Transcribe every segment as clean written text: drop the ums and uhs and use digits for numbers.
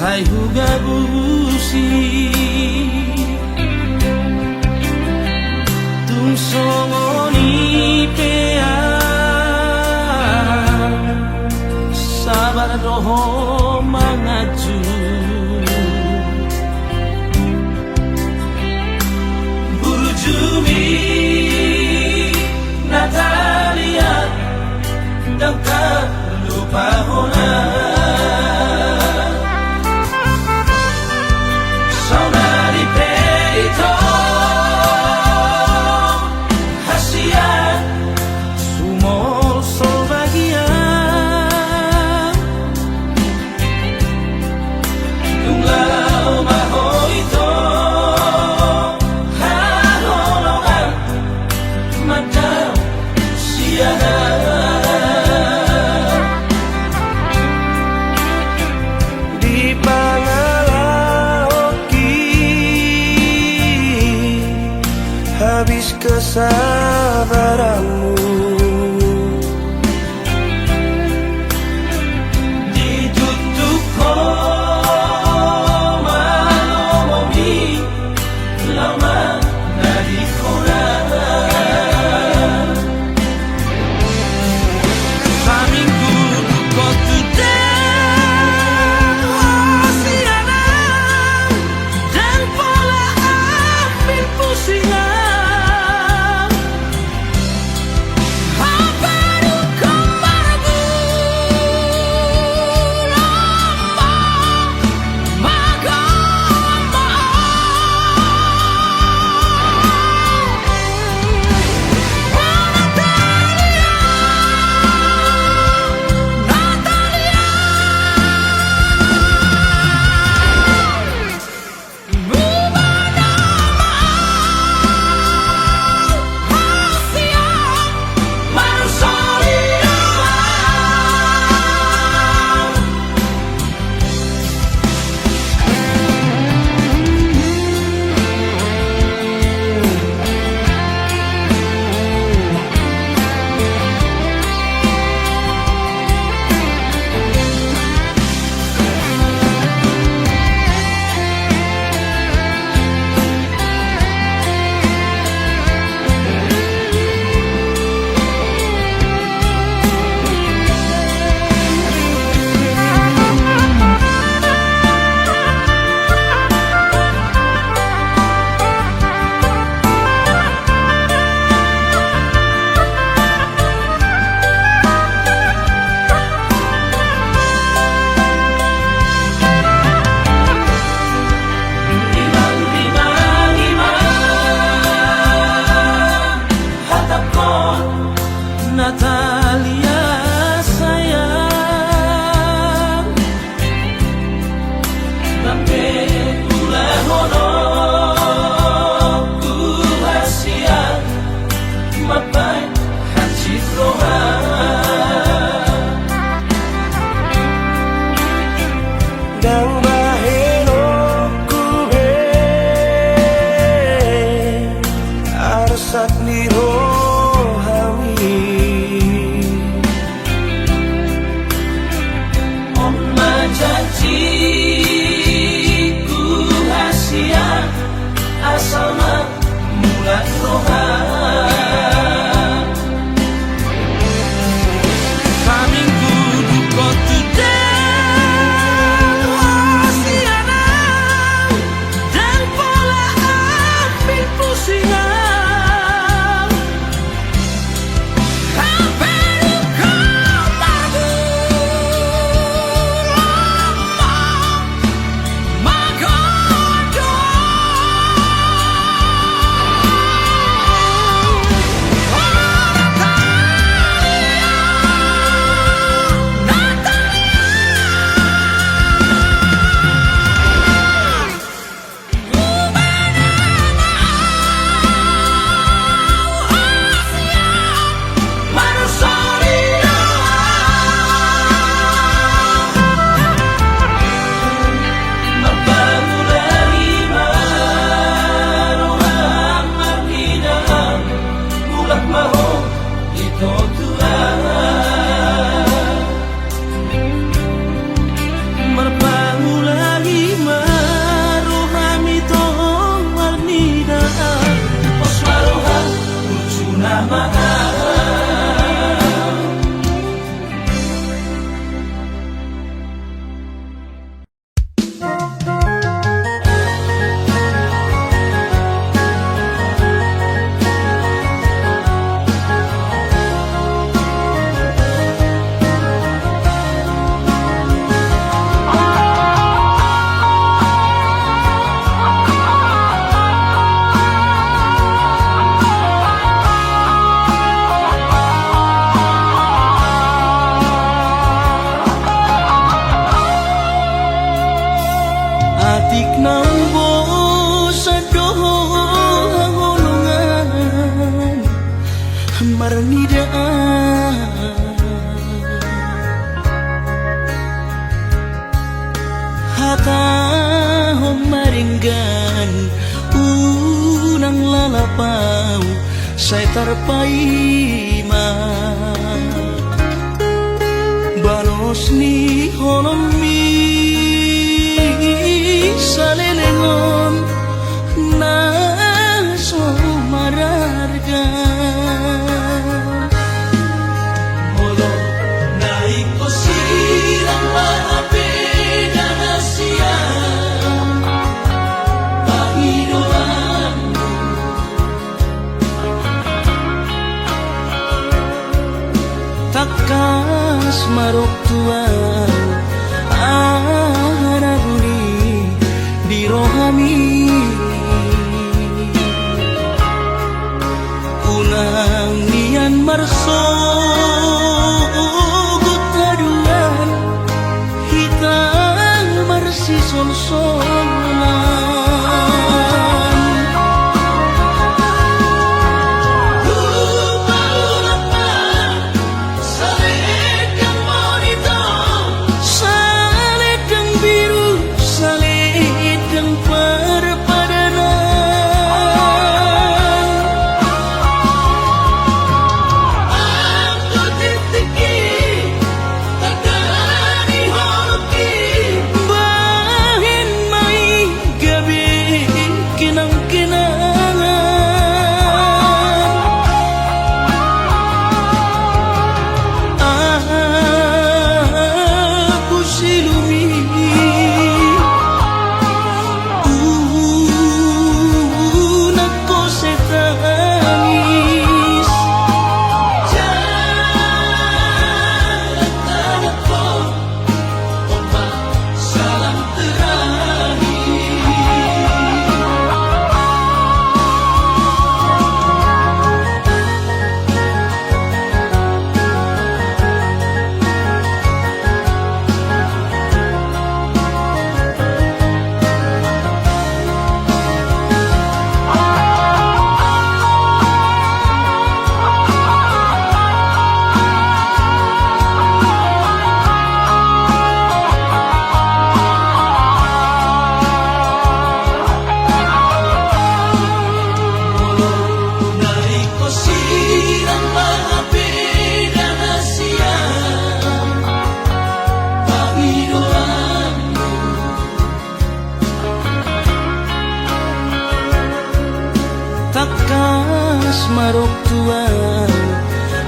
sai huga busi tung songoni pea sabar doho mangaju burujumi Natalia dekat lupa hona saudari peito hasia sumol solbagia tunggal mahoito hanolongan macam siana habis kesabaranmu ditutup koma ngomongi lama dari koran saminggu kau tidak siaran dan pola ambil pusingan Natalia sayang tapi ulah hono ku hasia mapai hacit roha dang baheno ku be arsat niro janjiku hasia asalna mulat rohan saminggu duko tidak siaran dan pola ambil pusingan parnidaan hata homaringgan unang lalapau say tarpaima banos ni holommi salelengon na somararga molo naiko sirang maapena na siya Panginoanmu takas marok tuan araguni di rohami unang nian marso gutaduan hitang marsi sol-solan takas marok tuan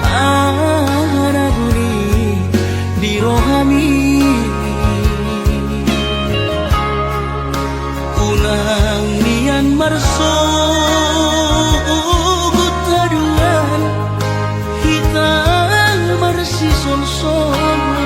araguni di rohami unang nian marso gutaduan hitang marsi sol-solan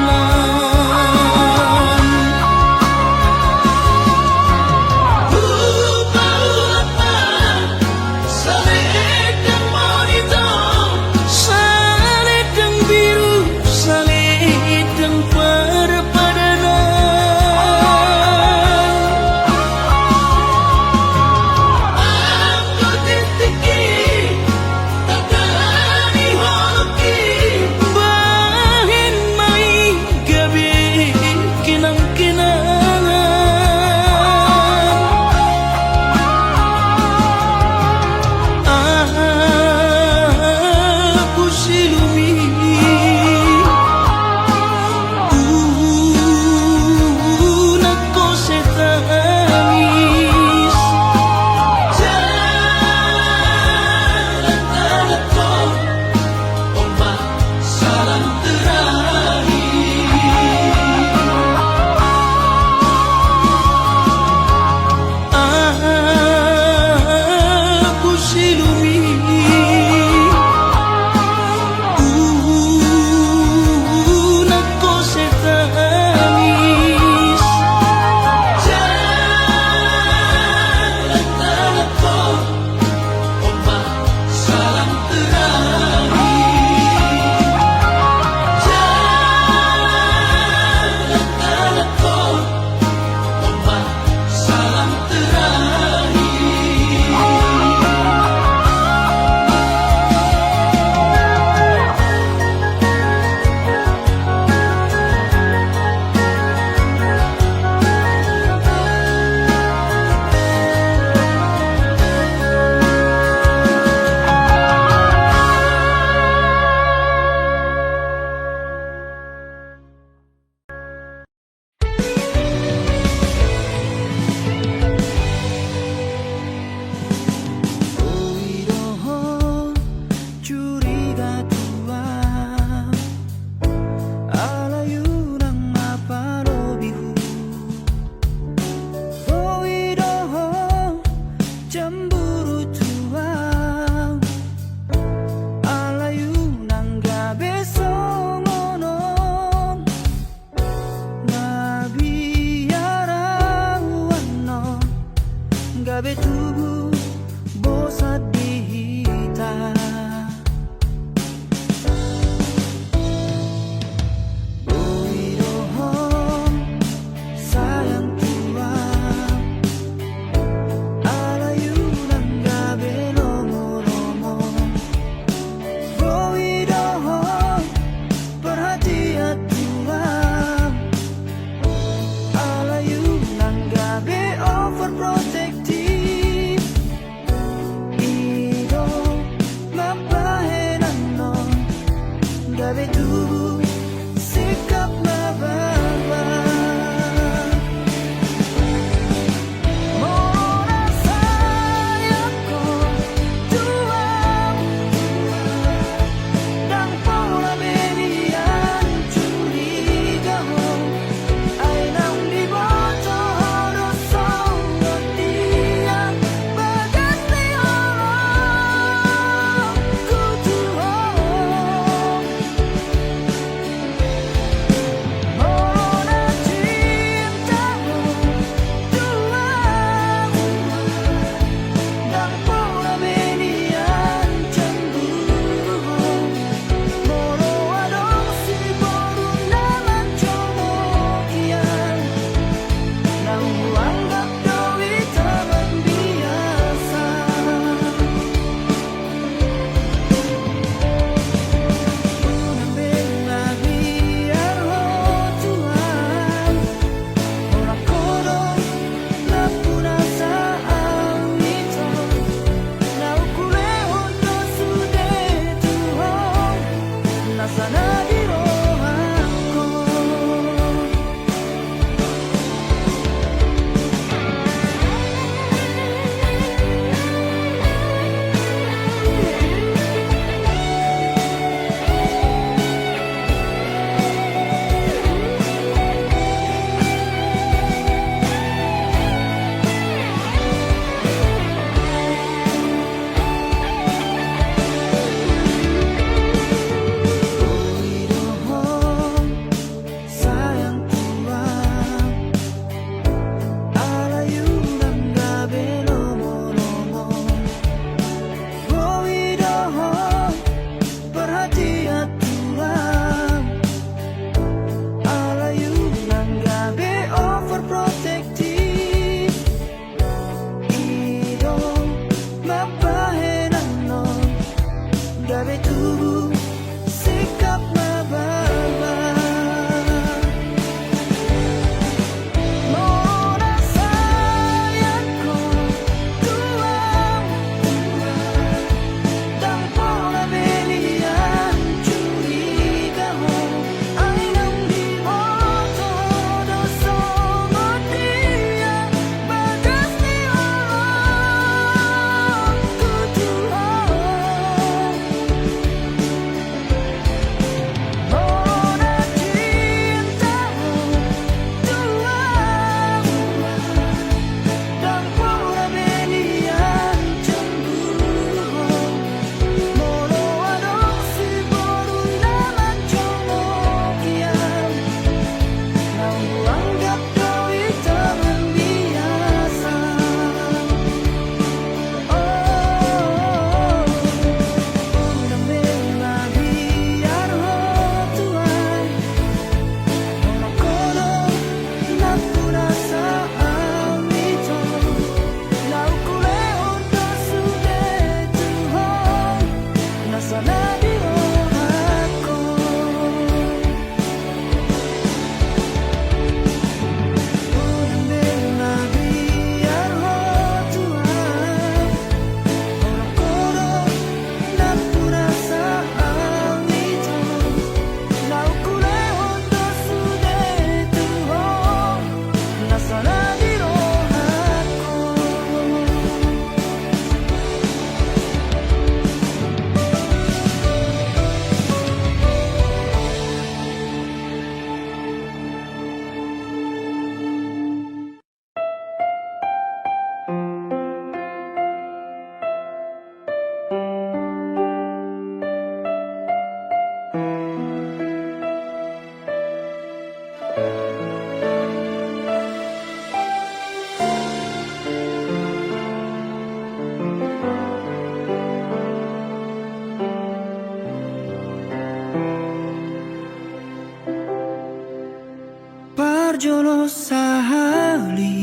sehali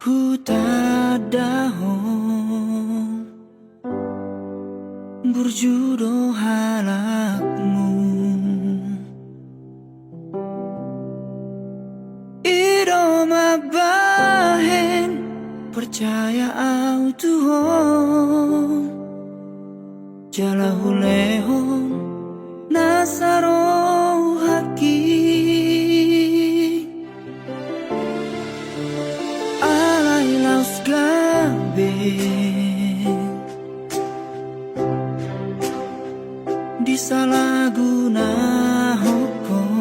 hutan daun berjudul halakmu irama bahen percaya au Tuhan jalahu lehon nasaro haki alai laus gabe disalahguna hukum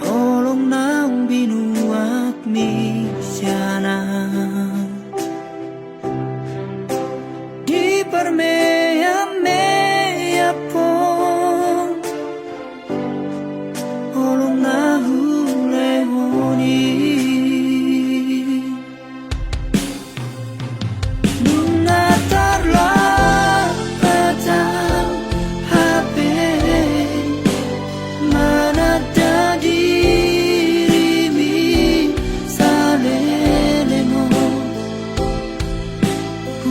holong naung binuak mi siana di permea pon holong nahu lehoni nunga tarlah patah HP mana ada dirimu salelemo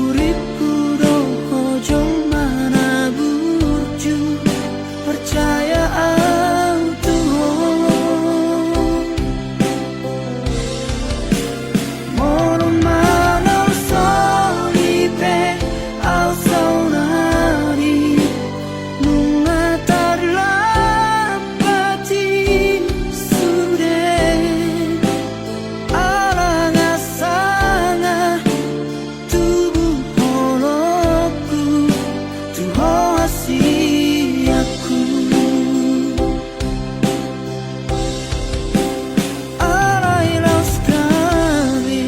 uripku jom mana burju percaya au Tuhan mono mana solipe au saunari nunga tarlapati sude alanga sanga tubuh holokku Tuhan aku alai laus kami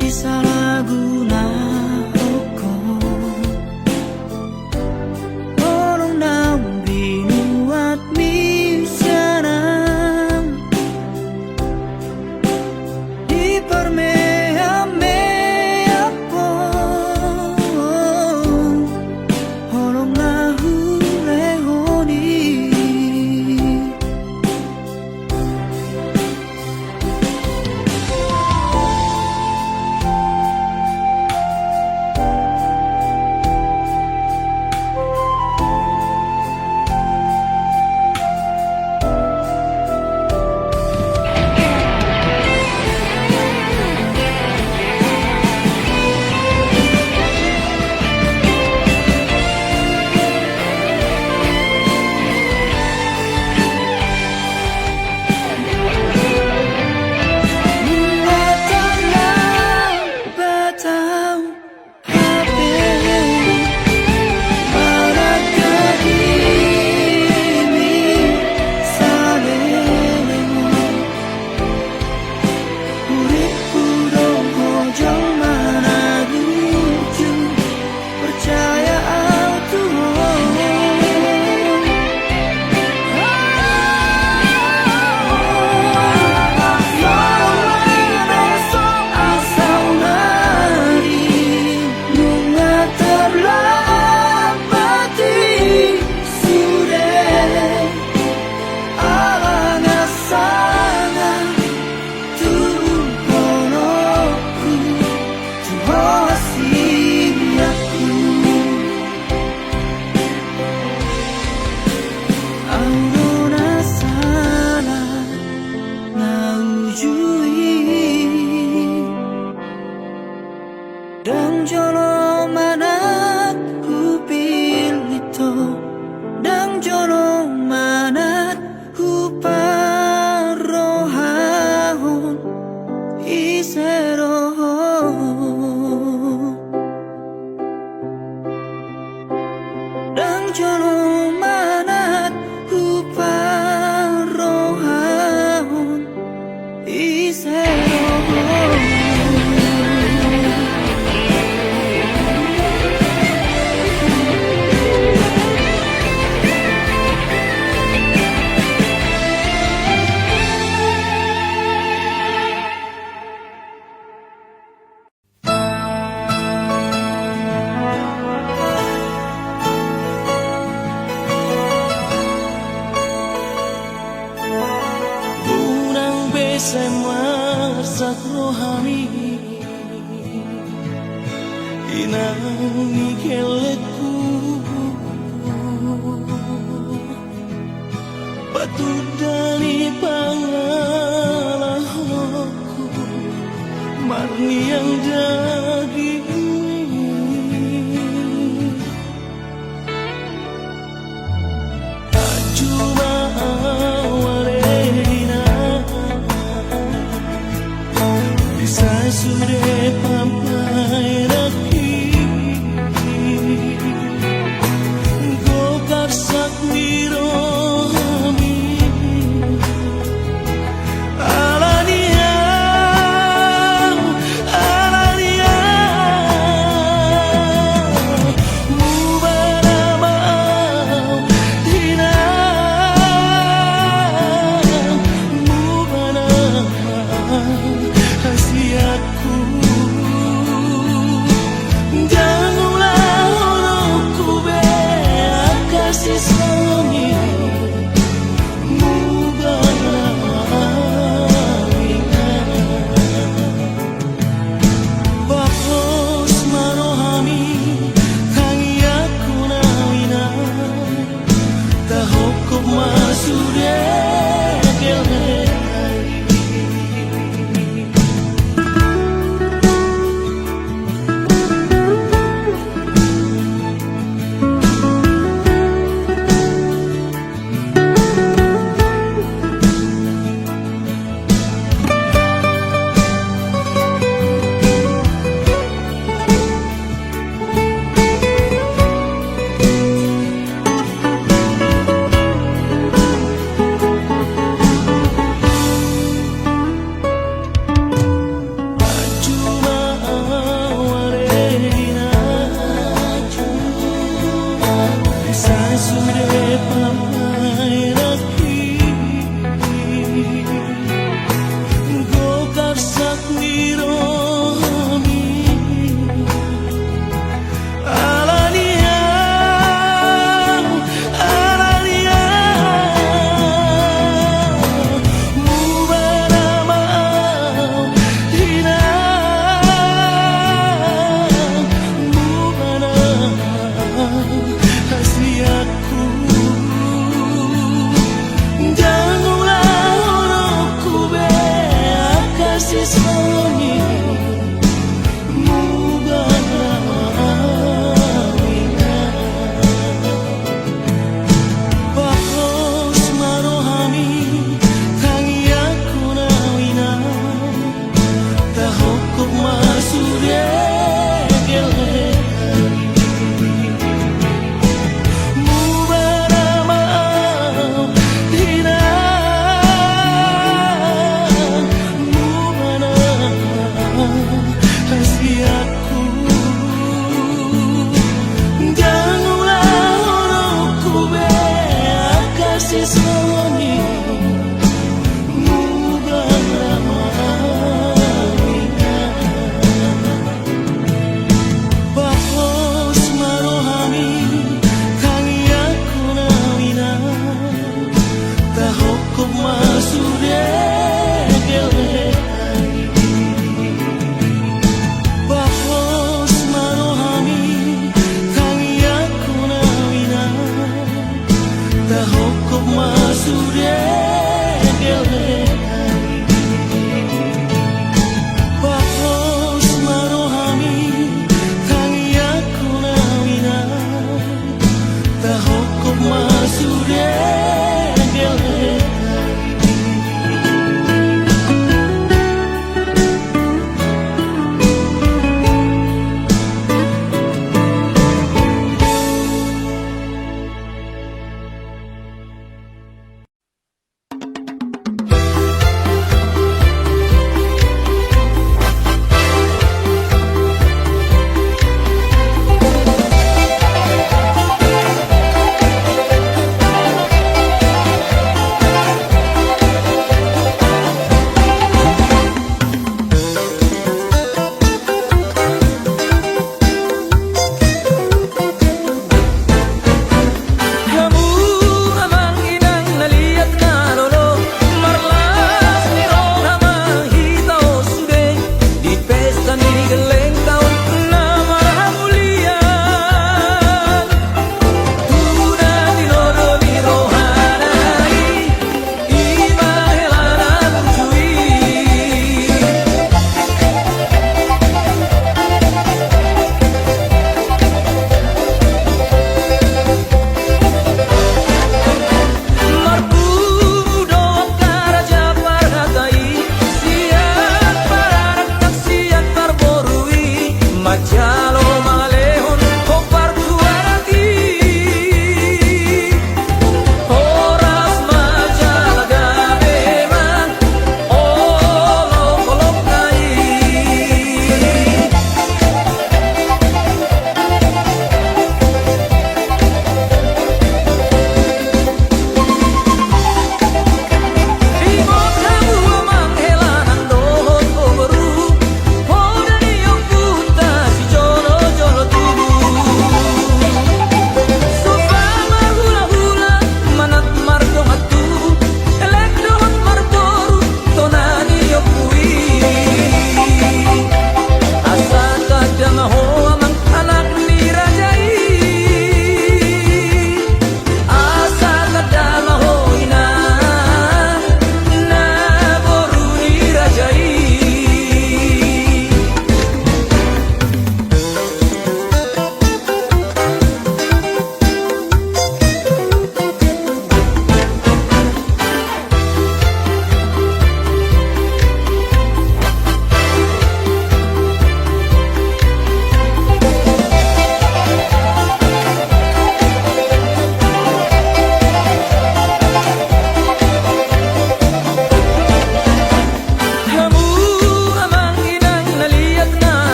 disalahguna hukum orang nabi nuat misanam di permea holong nahu lehoni dan jolo manat ku pilih to dan jolo manat ku parohahon isero dan jolo manat ku parohahon isero inang ikeleku patudani pangalahku marni yang daging ajuma awalena bisa sudah pampai raki go karsak miromi alania alania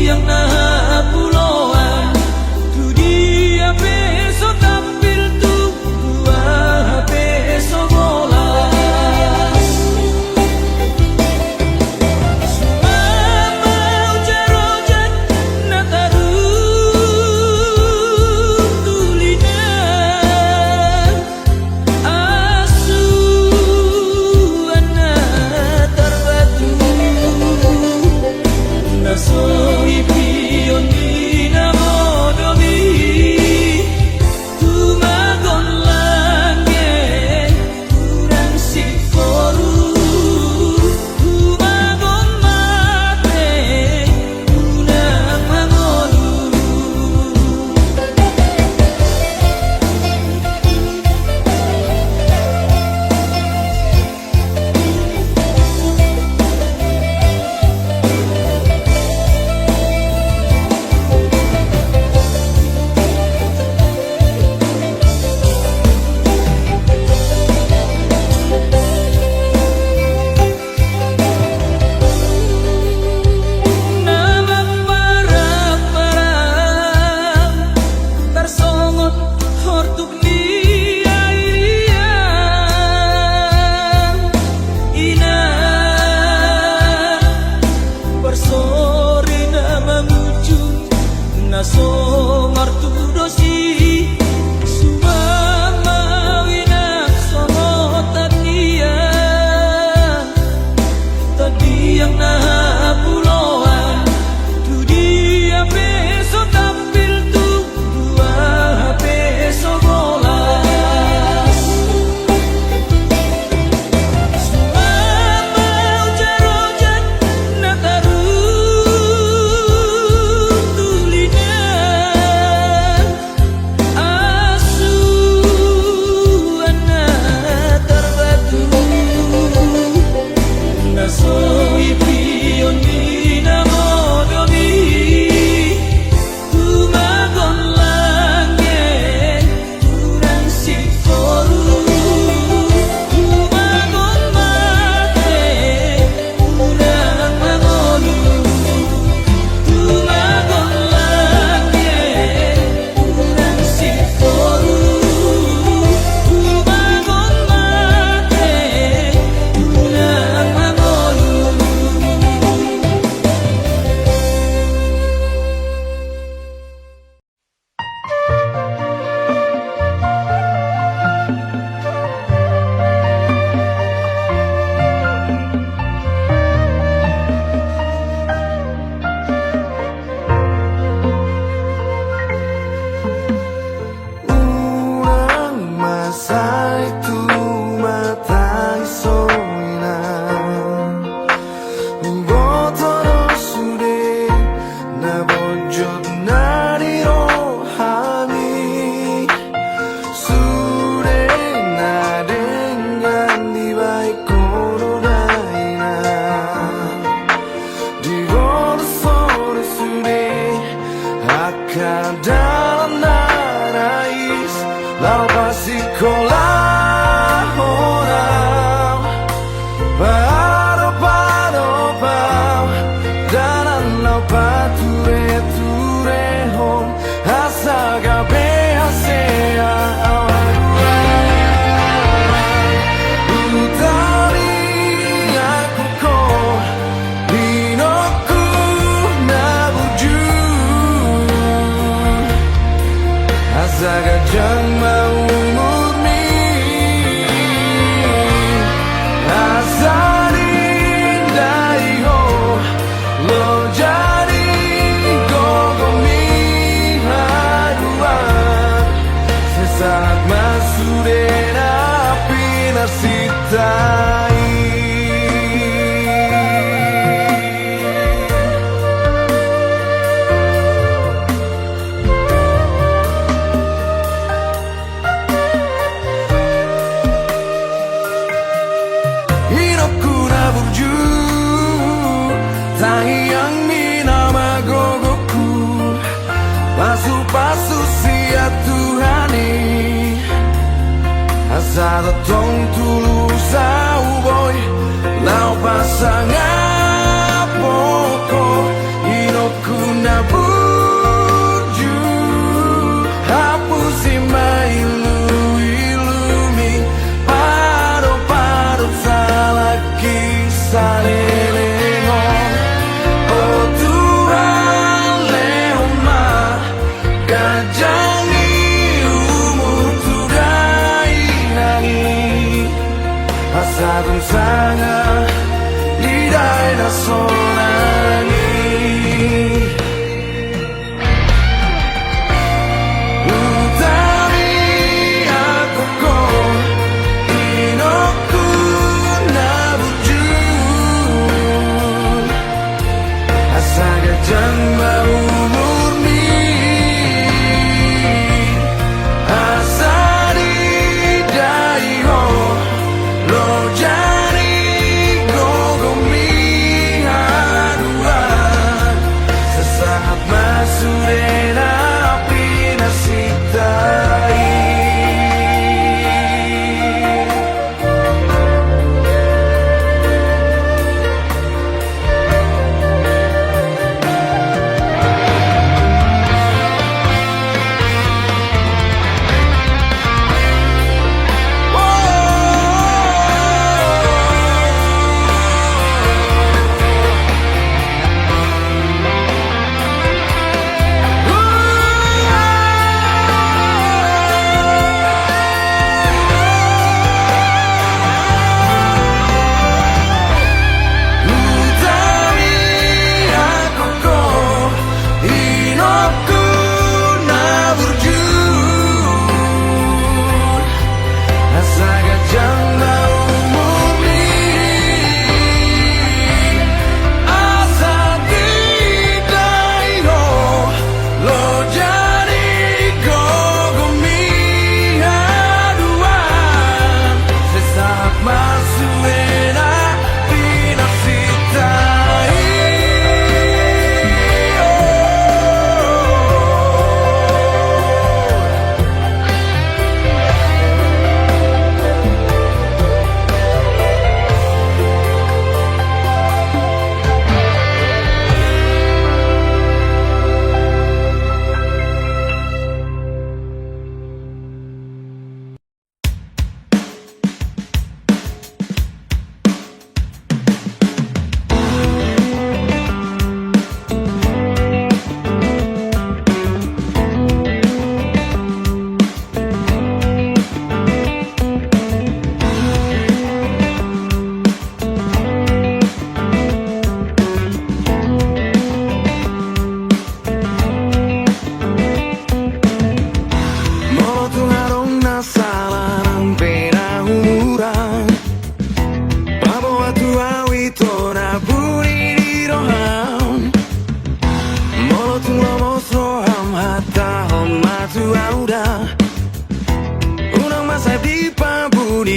yang na pulauan tu dia peso tampil tu dua peso bolas Sumama ujarojan na taruh tulinan asu ana tarbatu Nasoy piyon di na modomi Tumagon langit Kurang sikoru Tumagon mate Unang mangolu Nama parang-parang Tarsongot hortuk ni airiang Ina Bersori na mangujung Nasongar tu dosi Sumama winak songotan dia Tadi yang na pulauan Tu dia peso tampil tu dua peso bolas Sumama ujarojan na taruh tulinan asu ana tarbatu Nasoy piyon di na modomi Tumagon langit Kurang sikoru Tumagon mate Unang mangolu Tumagon langit Kurang sikoru Tumagon mate Unang mangolu Urang masa itu mata isoina Botoro sude na bojot nari rohani Sude na dengan di baik koronaina Di bawah sore sude akan dalam narais Lalu pasti kolah orang Paro-paro-pau Danan lau pature-ture hom Asa gabe hasea Utari aku ko Dinoku na buju Asa gajang mau murni Asa dindai ho Lo jadi gogomi haruan Sesaat masuk den api nasitai Hidupku na burju Tahiyang minama gogoku Pasu-pasu siya Tuhani Asa datong tulus sa uboy Lau pasangan poko Hidupku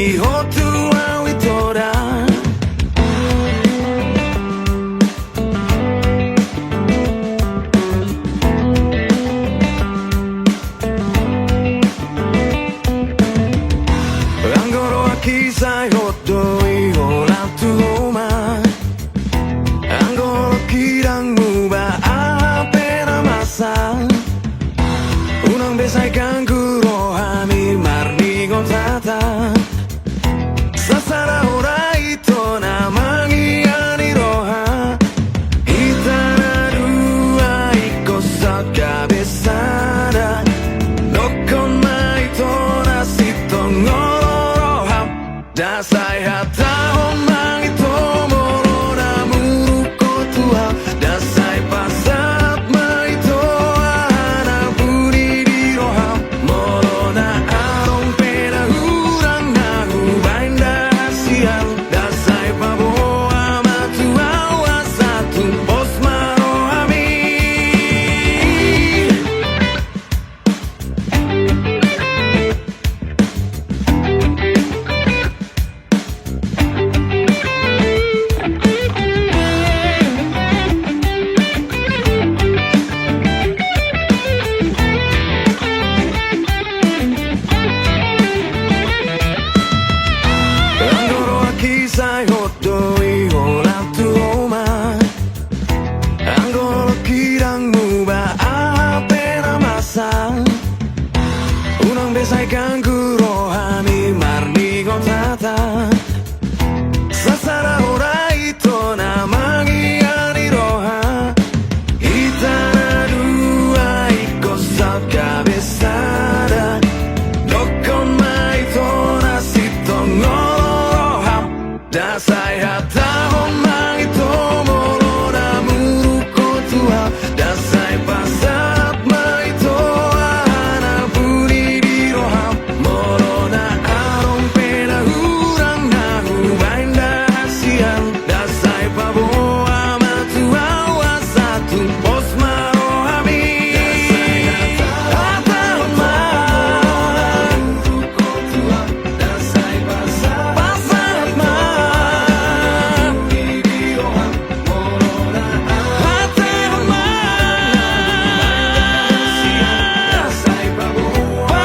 iho tua witora Angoro akisai hoto iho latu homa Angoro kirangmu ba apena masa Unang besai kanggu rohani marni tata Sasara ora ito na mangiani roha Itana dua iko sa cabezada Nokon maito na sito ngoroha Dasai hata omang ito moro na muruko tua Dasai pasat maito ana buni di roha Moro na arong pena hurang na hubainda hasial Dasai paboa matua wasatu osmaro ami Angoro akisai hoto iho latu homa Angoro kirangmu ba apena masa Unang besai kanggu rohani marni tata Sasara ora ito na mangiani roha Itana dua iko sa cabezada Nokon maito na sito ngoroha Dasai hata omang ito moro na muruko tua Dasai pasat maito ana buni di roha Moro na arong pena hurang na hubainda hasial Dasai paboa matua wasatu osmaro ami Hata omang muruko tua Dasai pasat ma buni di roha Moro na hata omang Dasai paboa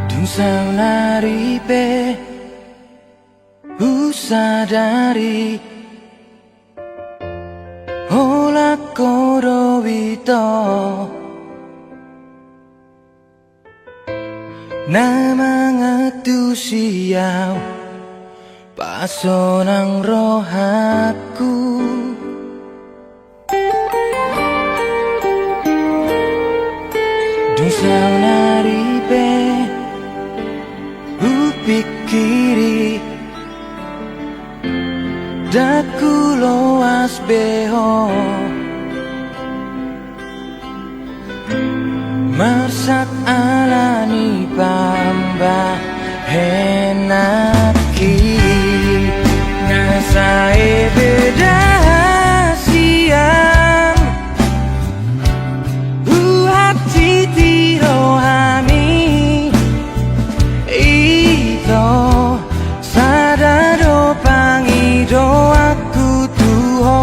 Dung saunari pe usadari Hola koro wito Nama ngatu siau Pasonang rohaku Dung saunari pe upikiri Daku loas beho Marsak alani pamba henaki Ngasai beda siang hati tirohami Ito sadado pangido aku tuho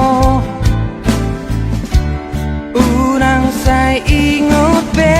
Unang say ingot be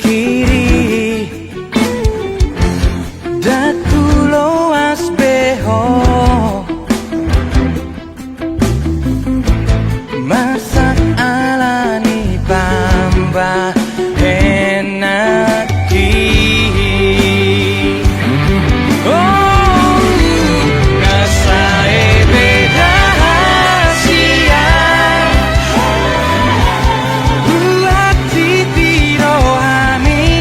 kiri Datu loas beho Masak alani bamba enaki Oh Nasae beda hasia Buat titiro hani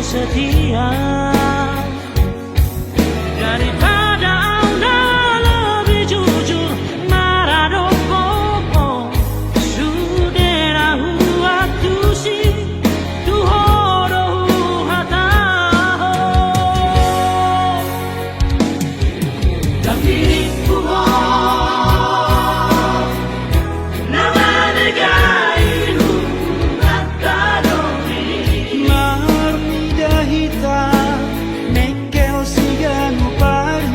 setia daripada Anda lebih jujur marah popo sudah waktu si tuhoro hataho tapi puho nama negainu nakadoni marmida hita mengkel siganu pagi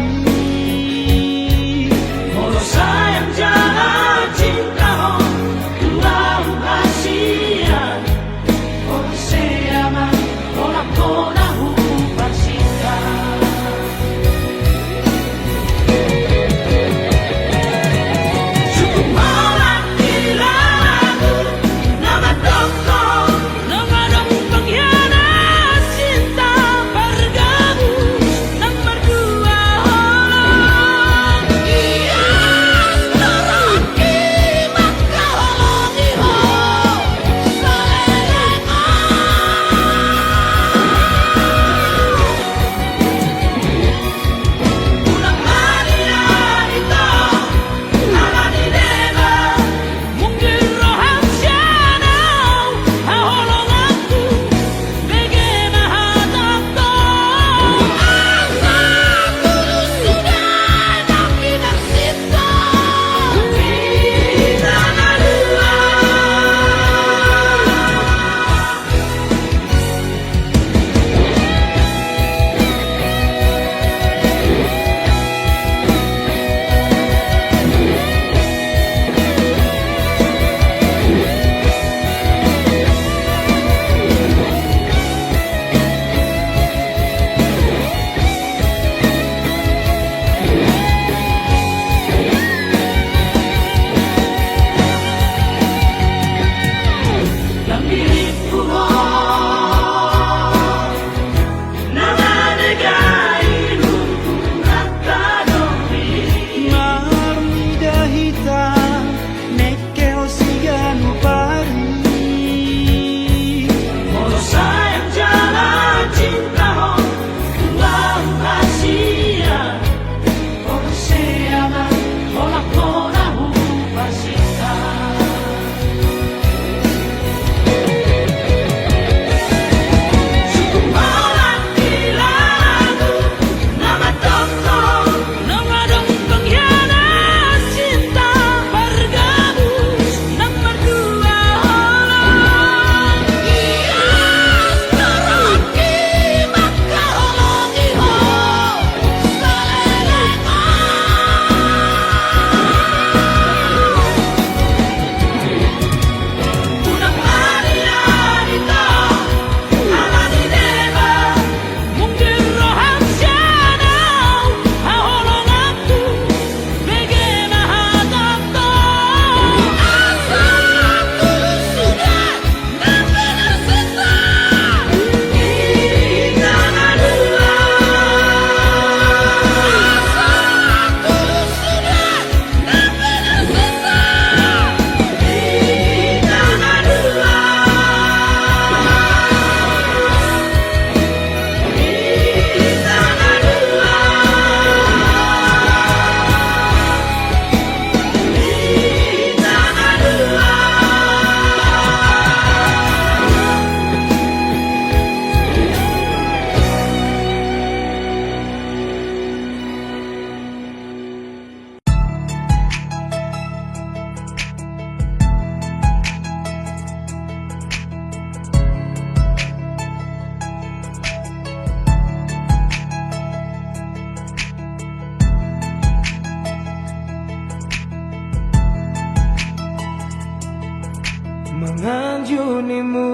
nimu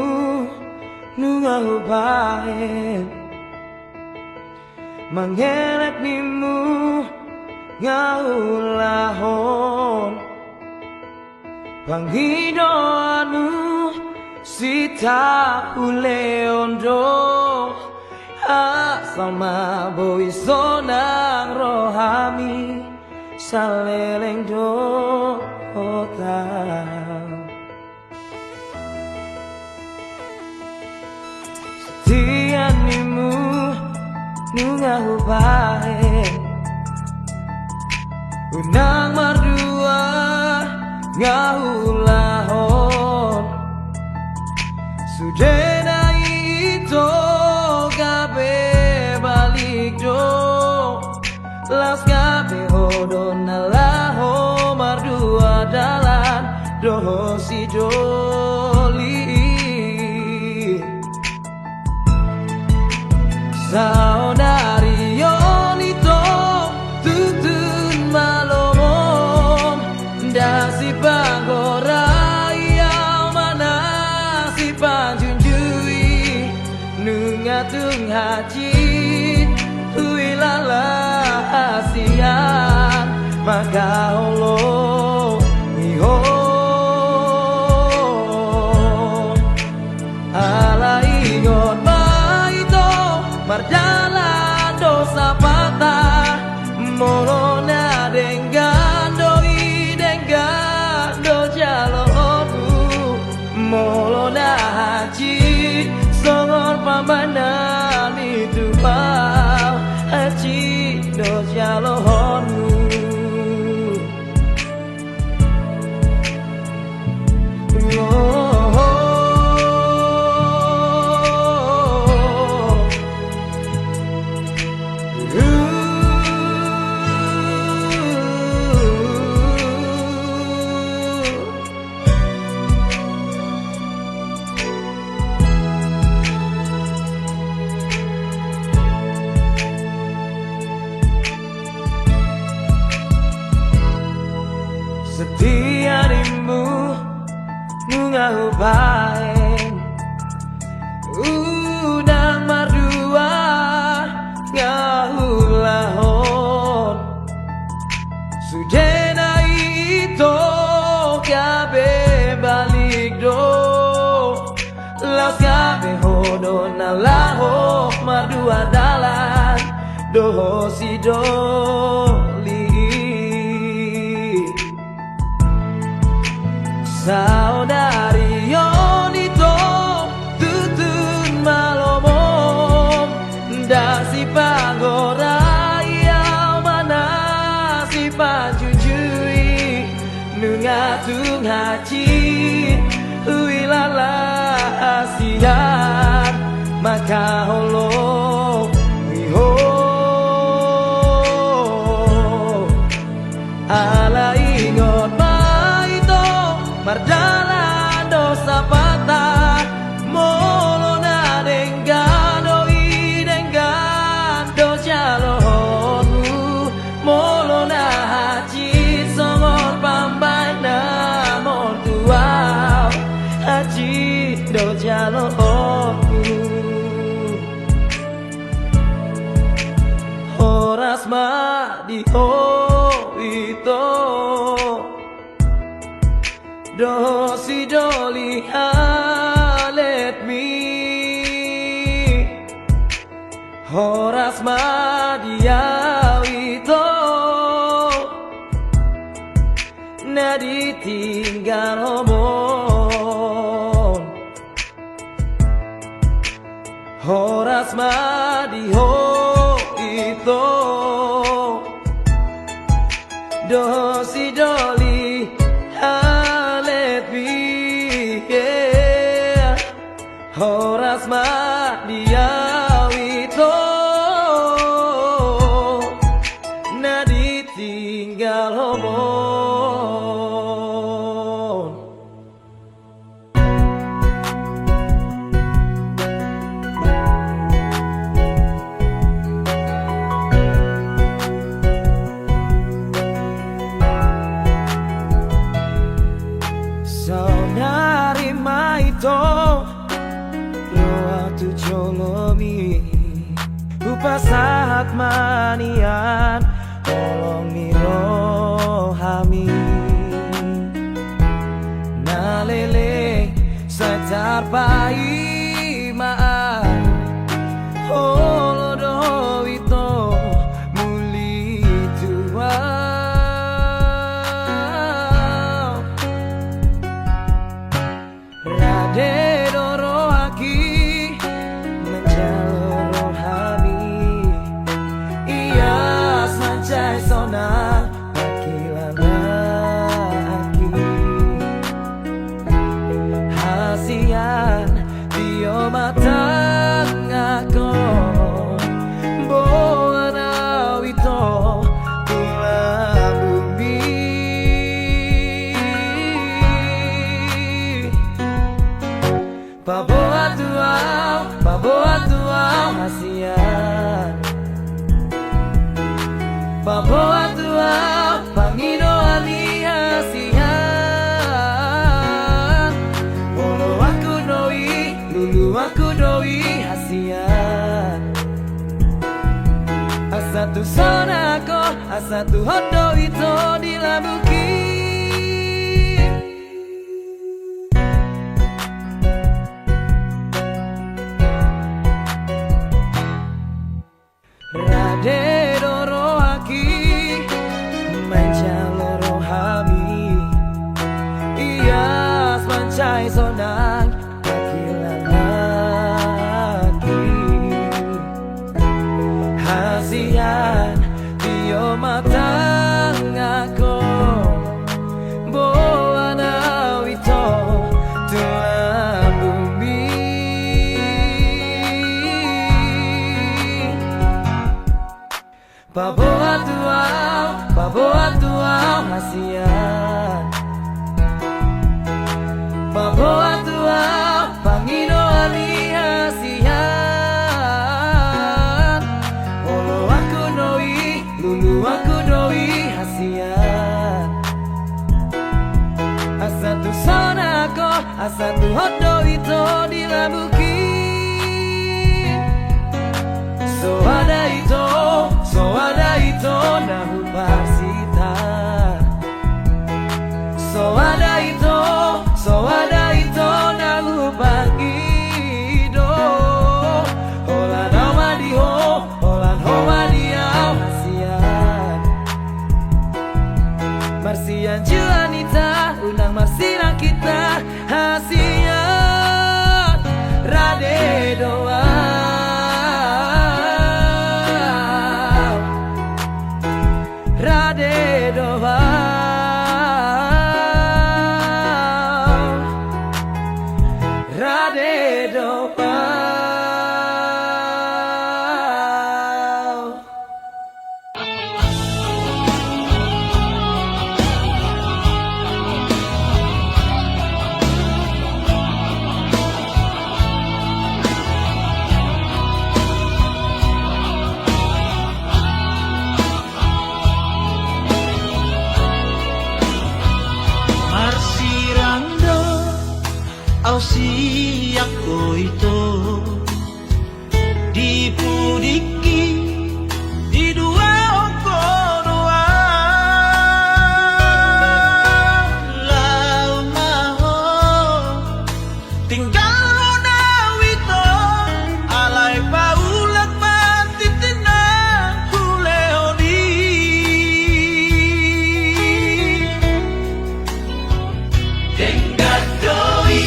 nungahu bae mangelet nimu ngaulahon panghidoanmu sita uleondo asama boy sonang rohami saleleng do otang setianimu nungahu bae unang mardua ngahulahon sudena ito gabe balik do las gabe hodon nalaho mardua dalan do si doli saudari yonito tutun malomom dasi pagora yang mana si panjunjui nungatung haji huilala asian maka Allah miho ala ingot baito marjalan dosa patah molona denggando idengando jalobu molona haji songor pambanan itu mau haji do jalohonu setianimu nungahu bae unang mardua ngahulahon sudena ito gabe balik do las gabe hodon nalaho mardua dalan do si doli saudari yonito tutun malomom dasi pagora yang mana si panjunjui nungatung haji huilala asian maka Allah miho ala ingot marjalan dosa patah molona denggando idengando jalohonu molona haji songor pambai namon tuau haji do jalohonu horas ma di ho itu do si doli let me horas ma dia itu na ditinggal homon horas ma di ho itu do si doli horas ma dia itu na ditinggal homon saudari maito asmanian tolong mirohami nalele sajar pai maan holodo ito muli tua rade doro aki menjalur rohani iya sancai sona akilana aki hasian dio matang ako boana wito kula bumi Paboa tuau hasian Paboa tuau pangino ani hasian Polo aku doi, lulu aku doi hasian Asatu sonako, asatu hodo ito dilabuki Rade doro aki menjalur rohami iya mancai sonang akilan aki hasian dio matang ako boana wito tulang bumi Paboa tuau hasian Paboa tuau pangino ali hasian Polo aku doi, lulu aku doi hasian Asatu sonako, asatu hodo ito dilabuki So ada ito nahu parsita So ada ito nahu pagido Holan homa diau hasian Marsian juanita unang marsirang kita hasian Rade doa Rade doa Rade doa Au siyak ko ito di pudiki di dua oko doa lau maho tinggal na wito alay paulat patitina huleoni Tengadoi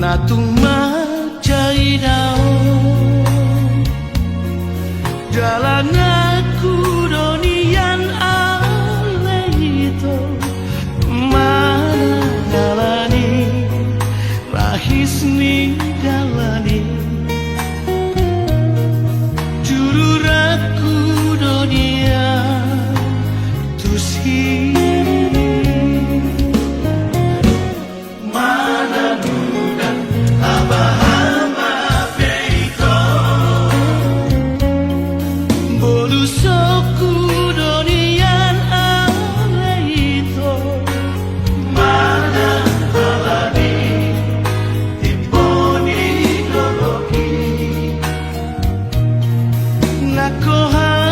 natung macai daun jalan aku donian ale itu mana jalani rahis ni jalani jururaku dunia tusi mana dudan abah-abah beito bolusoku donian ale itu mana alani tiponi doloki nakoha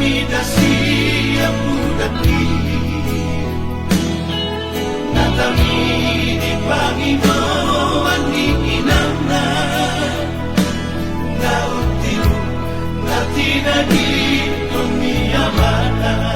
mida siap budak di Natami di Panginoon di inamna Nautiru natina di dunia mana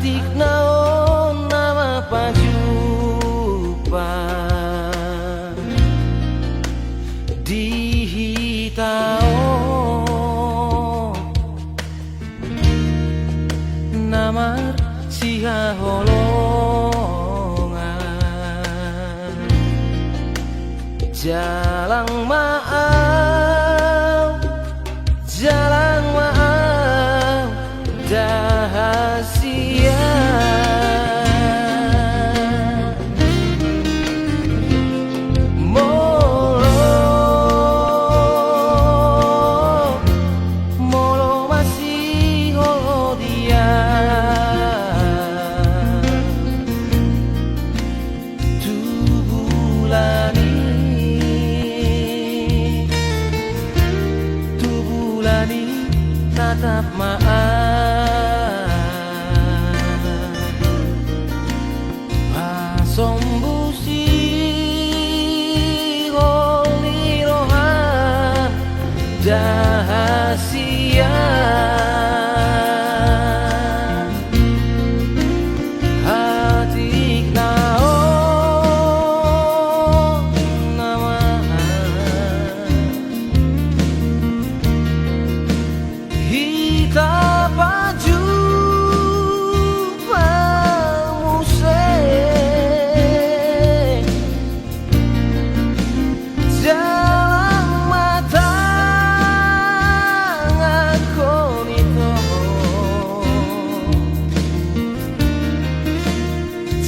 Atik naon nama pajupa dihitao namar siha holongan jalang maaf dahasia molo masih holo dia tubulani tatap maaf pasombusi holirohan dahasia hatik naon nama hita baju panguseng jalan mata ngakonito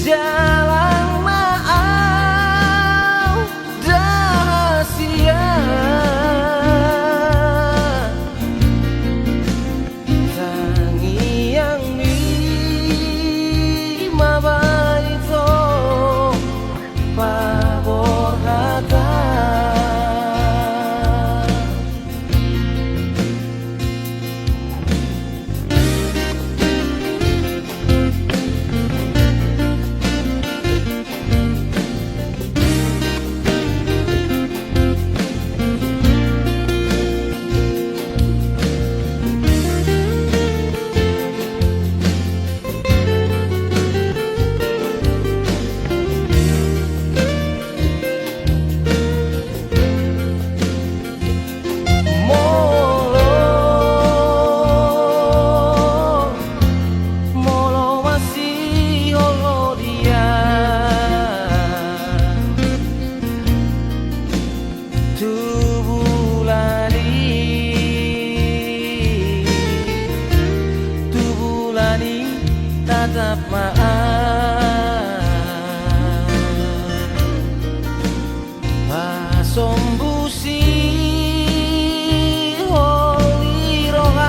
jalan maaf dahasia yang di mabalito pabor hata tubulani tatap maaf pasombusi holirohan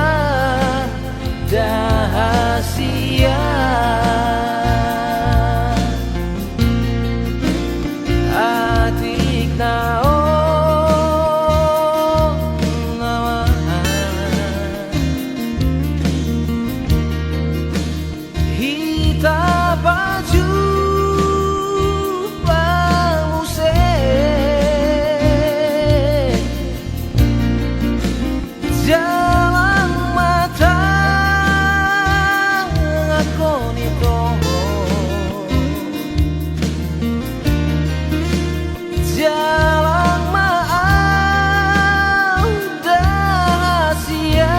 dahasia atik naon nama hita baju panguseng jalan mata ngakonito jalan maaf dahasia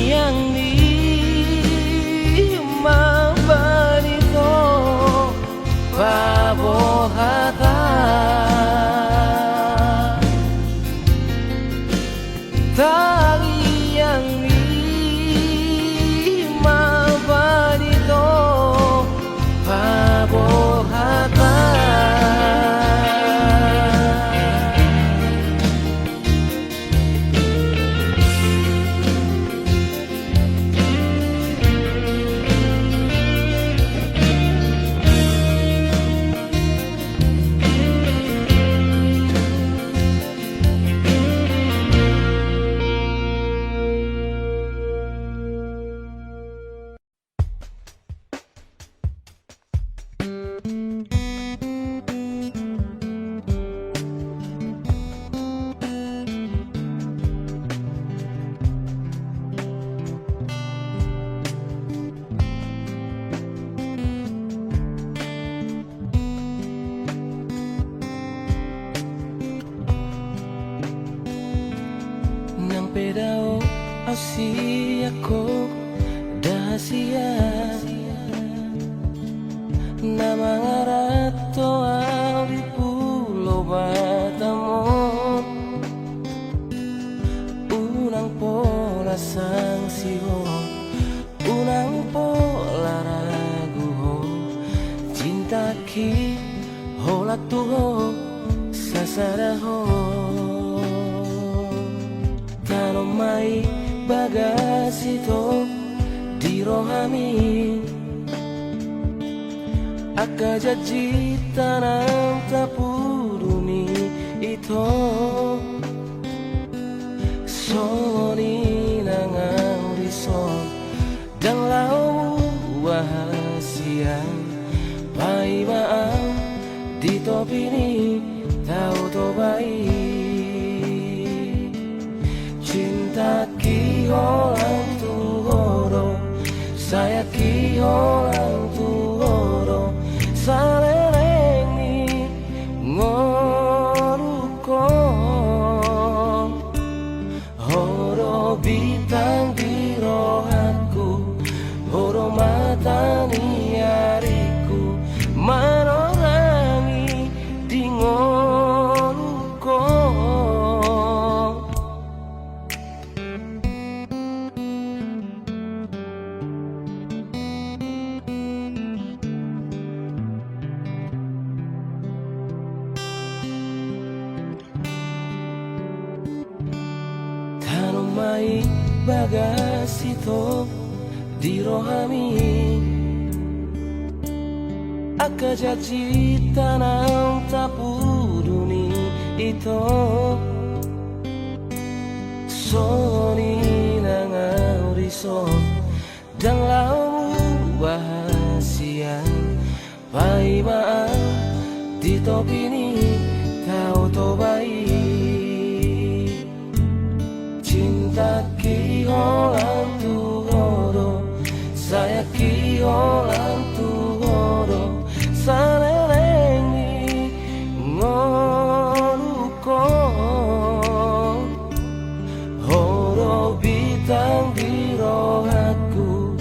yang di mabalito pabor hata tali yang di mabalito pabor hata pedao ausiako dahasia na mga rato di Pulau Batamon unang pola sang siho unang pola ragu cinta ki hola tuho sasaraho tano mai bagasito di rohami aka janji tanam tapuduni ito soni nang horizon dan lau rahasia pai maam di topi ini tahu to baik cinta ki orang tuhoro saya ki orang tuhoro salereng ni ngoruko horo bintang di rohanku horo mata ni hariku manorangi di ngoruko mai bagasito di rohami aka janji tanam tapuduni ito soni nang horizon dan lau rahasia pai maaf di topi ini tahu to baik cinta ki orang tuhoro saya ki orang tuhoro salereng ni ngoruko horo bintang di rohaku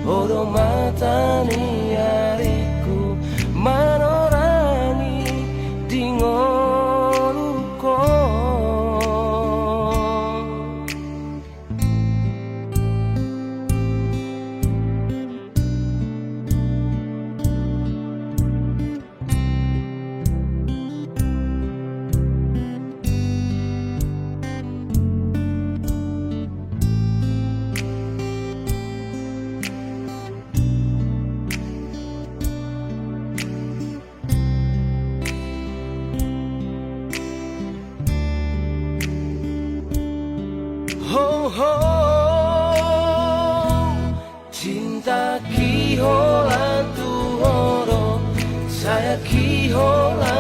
horo mata ni hariku manorangi di ngoruko ho ho cinta ki holan tuhoro saya ki holan